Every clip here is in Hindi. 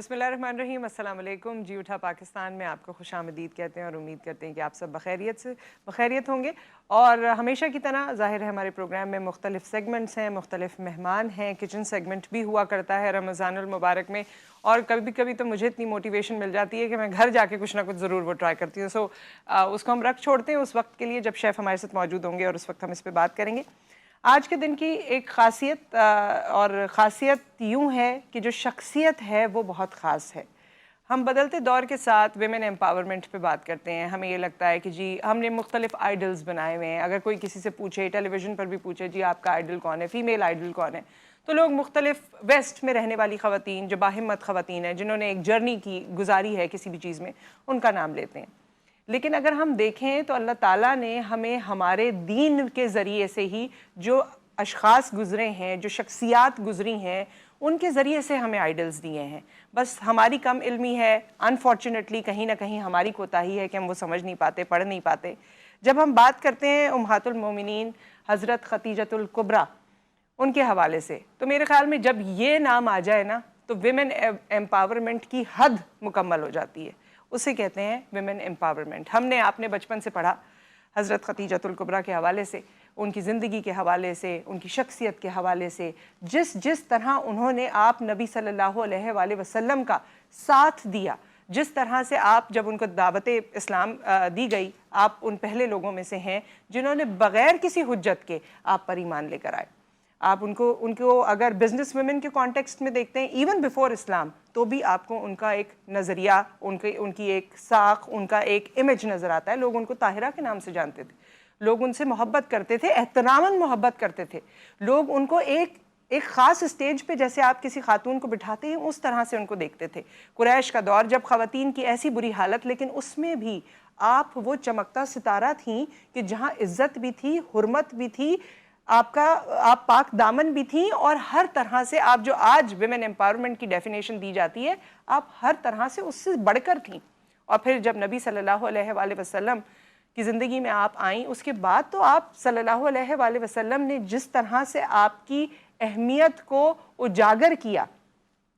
बिस्मिल्लाहिर्रहमानिर्रहीम, अस्सलाम वालेकुम। जी उठा पाकिस्तान में आपको खुशामदीद कहते हैं और उम्मीद करते हैं कि आप सब बखैरियत होंगे। और हमेशा की तरह ज़ाहिर है हमारे प्रोग्राम में मुख्तलिफ़ सेगमेंट्स हैं, मुख्तलिफ़ मेहमान हैं। किचन सेगमेंट भी हुआ करता है रमज़ानुल मुबारक में, और कभी कभी तो मुझे इतनी मोटिवेशन मिल जाती है कि मैं घर जाके कुछ ना कुछ ज़रूर वो ट्राई करती हूँ। उसको हम रख छोड़ते हैं उस वक्त के लिए जब शेफ़ हमारे साथ मौजूद होंगे, और उस वक्त हम इस पर बात करेंगे। आज के दिन की एक ख़ासियत, और ख़ासियत यूँ है कि जो शख्सियत है वो बहुत ख़ास है। हम बदलते दौर के साथ विमेन एम्पावरमेंट पे बात करते हैं। हमें ये लगता है कि जी हमने मुख्तलिफ आइडल्स बनाए हुए हैं। अगर कोई किसी से पूछे, टेलीविज़न पर भी पूछे, जी आपका आइडल कौन है, फ़ीमेल आइडल कौन है, तो लोग मुख्तलिफ वेस्ट में रहने वाली ख़वातीन, जो बाहिम्मत ख़वातीन हैं, जिन्होंने एक जर्नी की गुजारी है किसी भी चीज़ में, उनका नाम लेते हैं। लेकिन अगर हम देखें तो अल्लाह ताला ने हमें हमारे दीन के ज़रिए से ही जो अशख़ास गुज़रे हैं, जो शख्सियात गुज़री हैं, उनके ज़रिए से हमें आइडल्स दिए हैं। बस हमारी कम इल्मी है, अनफॉर्चुनेटली कहीं ना कहीं हमारी कोताही है कि हम वो समझ नहीं पाते, पढ़ नहीं पाते। जब हम बात करते हैं उम्महातुल मोमिनीन हज़रत खतीजतुल कुबरा, उनके हवाले से, तो मेरे ख़्याल में जब ये नाम आ जाए ना, तो विमेन एम्पावरमेंट की हद मुकम्मल हो जाती है। उसे कहते हैं विमेन एम्पावरमेंट। हमने आपने बचपन से पढ़ा हज़रत खतीजतुल कुबरा के हवाले से, उनकी ज़िंदगी के हवाले से, उनकी शख्सियत के हवाले से, जिस तरह उन्होंने आप नबी सल्लल्लाहु अलैहि वसल्लम का साथ दिया, जिस तरह से आप जब उनको दावत इस्लाम दी गई, आप उन पहले लोगों में से हैं जिन्होंने बग़ैर किसी हुज्जत के आप पर ईमान लेकर आए। आप उनको अगर बिजनेस वुमेन के कॉन्टेक्स्ट में देखते हैं, इवन बिफोर इस्लाम, तो भी आपको उनका एक नज़रिया, उनकी एक साख, उनका एक इमेज नज़र आता है। लोग उनको ताहिरा के नाम से जानते थे, लोग उनसे मोहब्बत करते थे, एहतरामन मोहब्बत करते थे। लोग उनको एक ख़ास स्टेज पे जैसे आप किसी खातून को बिठाते हैं, उस तरह से उनको देखते थे। कुरैश का दौर, जब ख़वातीन की ऐसी बुरी हालत, लेकिन उसमें भी आप वो चमकता सितारा थी कि जहाँ इज़्ज़त भी थी, हुर्मत भी थी, आप पाक दामन भी थी, और हर तरह से आप जो आज विमेन एम्पावरमेंट की डेफिनेशन दी जाती है, आप हर तरह से उससे बढ़कर थी। और फिर जब नबी सल्लल्लाहु अलैहि वसल्लम की ज़िंदगी में आप आईं, उसके बाद तो आप सल्लल्लाहु अलैहि वसल्लम ने जिस तरह से आपकी अहमियत को उजागर किया,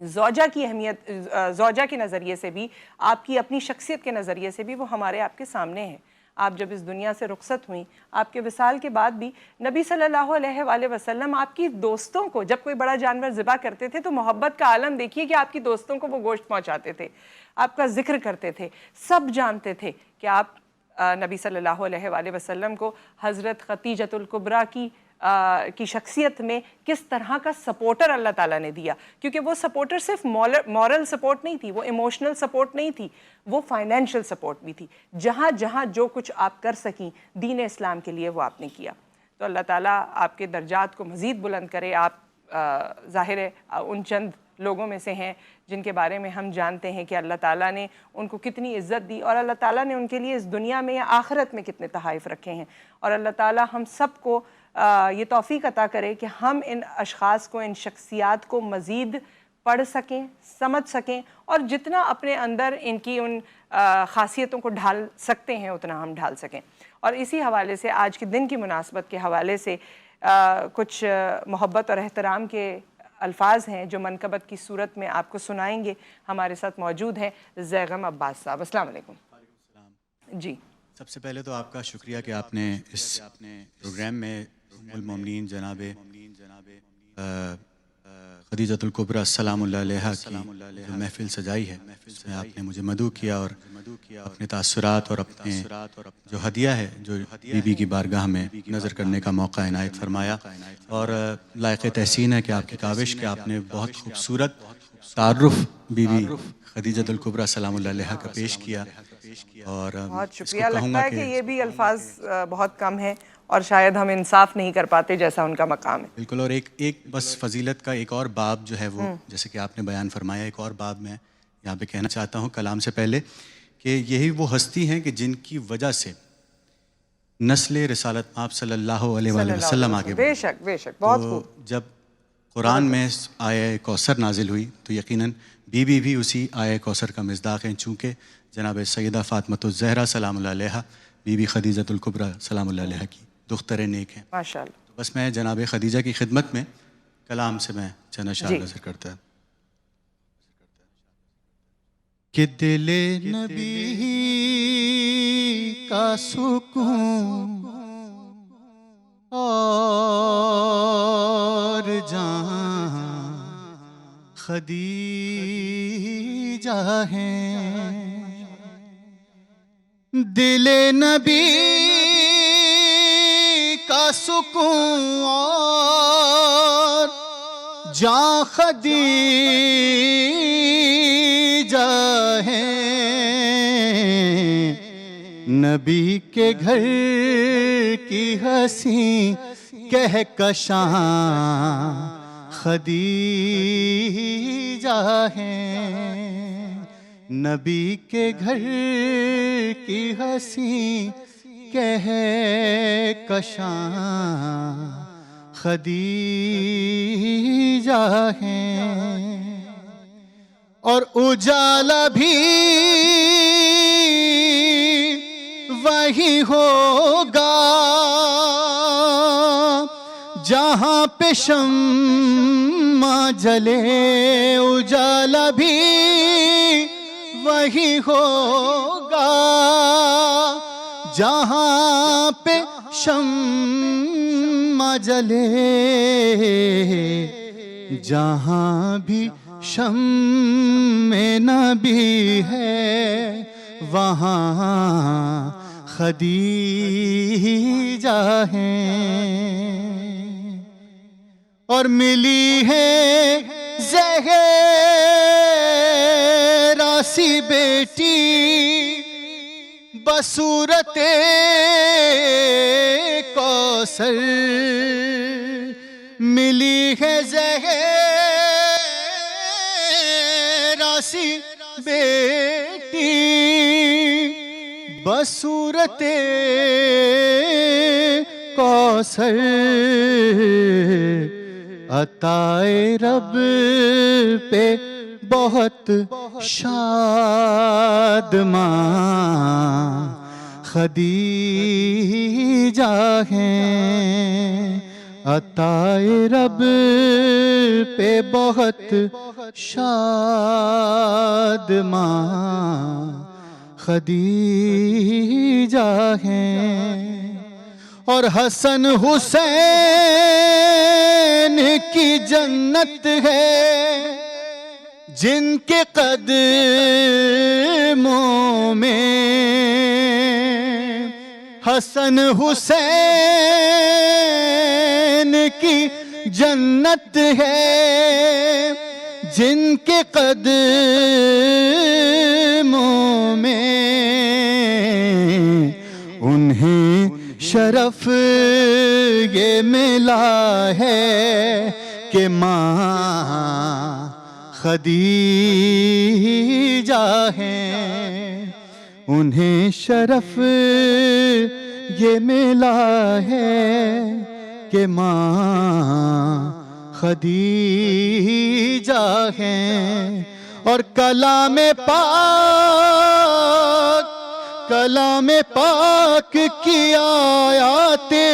ज़ौजा की अहमियत, ज़ौजा के नज़रिए से भी, आपकी अपनी शख्सियत के नज़रिए से भी, वो हमारे आपके सामने है। आप जब इस दुनिया से रुखसत हुई, आपके विसाल के बाद भी नबी सल्लल्लाहु अलैहि वसल्लम आपकी दोस्तों को, जब कोई बड़ा जानवर ज़िबा करते थे तो मोहब्बत का आलम देखिए कि आपकी दोस्तों को वो गोश्त पहुँचाते थे, आपका जिक्र करते थे। सब जानते थे कि आप नबी सल्लल्लाहु अलैहि वसल्लम को हज़रत खतीजतुल कुबरा की शख्सियत में किस तरह का सपोर्टर अल्लाह ताला ने दिया। क्योंकि वो सपोर्टर सिर्फ मॉरल सपोर्ट नहीं थी, वो इमोशनल सपोर्ट नहीं थी, वो फाइनेंशियल सपोर्ट भी थी। जहाँ जहाँ जो कुछ आप कर सकी दीन इस्लाम के लिए, वो आपने किया। तो अल्लाह ताला आपके दर्जात को मज़ीद बुलंद करे। आप ज़ाहिर है उन चंद लोगों में से हैं जिनके बारे में हम जानते हैं कि अल्लाह ताला ने उनको कितनी इज़्ज़त दी, और अल्लाह ताला ने उनके लिए इस दुनिया में या आखिरत में कितने तहाइफ़ रखे हैं। और अल्लाह ताला हम सब को ये तौफ़ीक अता करे कि हम इन अशख़ास को, इन शख्सियात को मज़ीद पढ़ सकें, समझ सकें, और जितना अपने अंदर इनकी उन ख़ासियतों को ढाल सकते हैं उतना हम ढाल सकें। और इसी हवाले से आज के दिन की मुनासबत के हवाले से कुछ मोहब्बत और एहतराम के अल्फाज हैं जो मनकबत की सूरत में आपको सुनाएंगे। हमारे साथ मौजूद हैं ज़ैगम अब्बास साहब। अस्सलाम वालेकुम। जी, सबसे पहले तो आपका शुक्रिया कि आपने इस प्रोग्राम में उम्मुल मोमिनीन जनाब खदीजतुल कुबरा सलामुल्लाह अलैहा की जो महफ़िल सजाई है, उसमें आपने मुझे मदऊ किया और अपने तासुरात और अपने जो हदिया है जो बीबी की बारगाह में नज़र करने का मौका इनायत फरमाया। और लायक़ तहसीन है कि आपकी काविश के आपने बहुत खूबसूरत तारुफ़ बीबी खदीजतुल कुबरा सलामुल्लाह अलैहा का पेश किया। और बहुत इसको शुक्रिया। लगता कहूँगा है कि कि ये भी अल्फाज बहुत कम है, और शायद हम इंसाफ नहीं कर पाते जैसा उनका मकाम है। बिल्कुल। और एक बस फ़जीलत का एक और बाब जो है वो, जैसे कि आपने बयान फरमाया, एक और बाब मैं यहाँ पे कहना चाहता हूँ कलाम से पहले, कि यही वो हस्ती हैं कि जिनकी वजह से नस्ल रिसालत आप सल्लल्लाहु अलैहि वसल्लम आगे बढ़ी। बेशक बेशक, तो बहुत खूब। जब कुरान में आया कौसर नाजिल हुई तो यकीनन बीबी भी उसी आया कौसर का मिज़दाक़ हैं, चूँकि जनाब सैयदा फ़ातिमतुज़ ज़हरा सलामुल्लाह अलैहा बीबी खदीजतुल कुबरा सलामुल्लाह अलैहा की दुख्तर नेक हैं। माशाअल्लाह। तो बस मैं जनाब खदीजा की खिदमत में कलाम से मैं चंद अशार जी, नज़र करता है। कि दिले नबी का सुकून और जहां खदीजा है। दिले नबी का सुकून और जहां खदीजा है। नबी के घर की हंसी कहकशां खदीजा है। नबी के घर की हंसी कहकशां खदीजा है। और उजाला भी वही होगा जहां पे शम्मा जले। उजाला भी वही होगा जहां पे शम्मा जले। जहां भी शम्मे नबी है वहां खदीजा है। और मिली है ज़हरा सी बेटी बसूरते कौसर। मिली है ज़हरा सी बेटी बसूरते कौसर। अताए रब पे बहुत शादमां खदीजा है। अताए रब पे बहुत शादमां खदीजा है। और हसन हुसैन की जन्नत है जिनके कदमों में। हसन हुसैन की जन्नत है जिनके कदमों में। उन्हें शरफ ये मिला है कि मां खदीजा है। उन्हें शरफ ये मिला है कि मां खदीजा है। और कलामे पाक की आयातें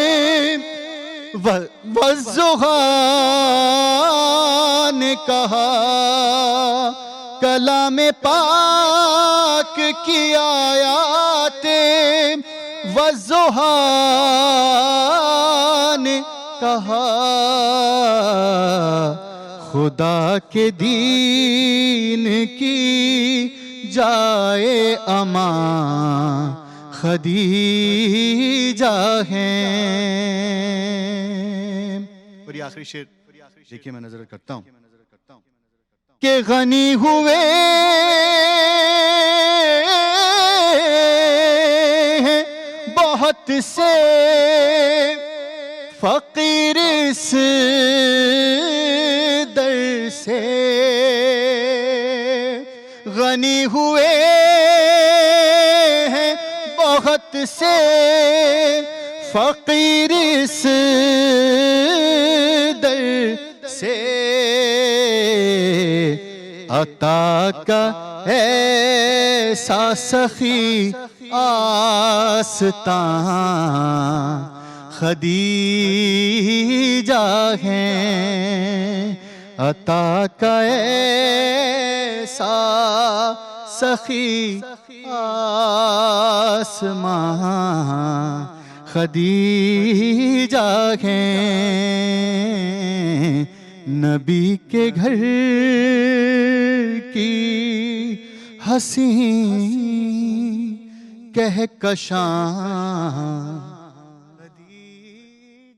वज़्ज़ुहा ने कहा। कलामे पाक की आयातें वज़्ज़ुहा ने कहा। खुदा के दीन की जाए अमां खदीजा है। और ये आखिरी शेर देखिए, मैं नजर करता हूं कि गनी हुए बहुत से फकीर इस दर से। गनी हुए हैं बहुत से फकीर इस दर से। अता का ऐसा सखी आस्तां खदीजा है। अता का ऐसा सखी आसमां खदीजा हैं, नबी के घर की हसी कहकशां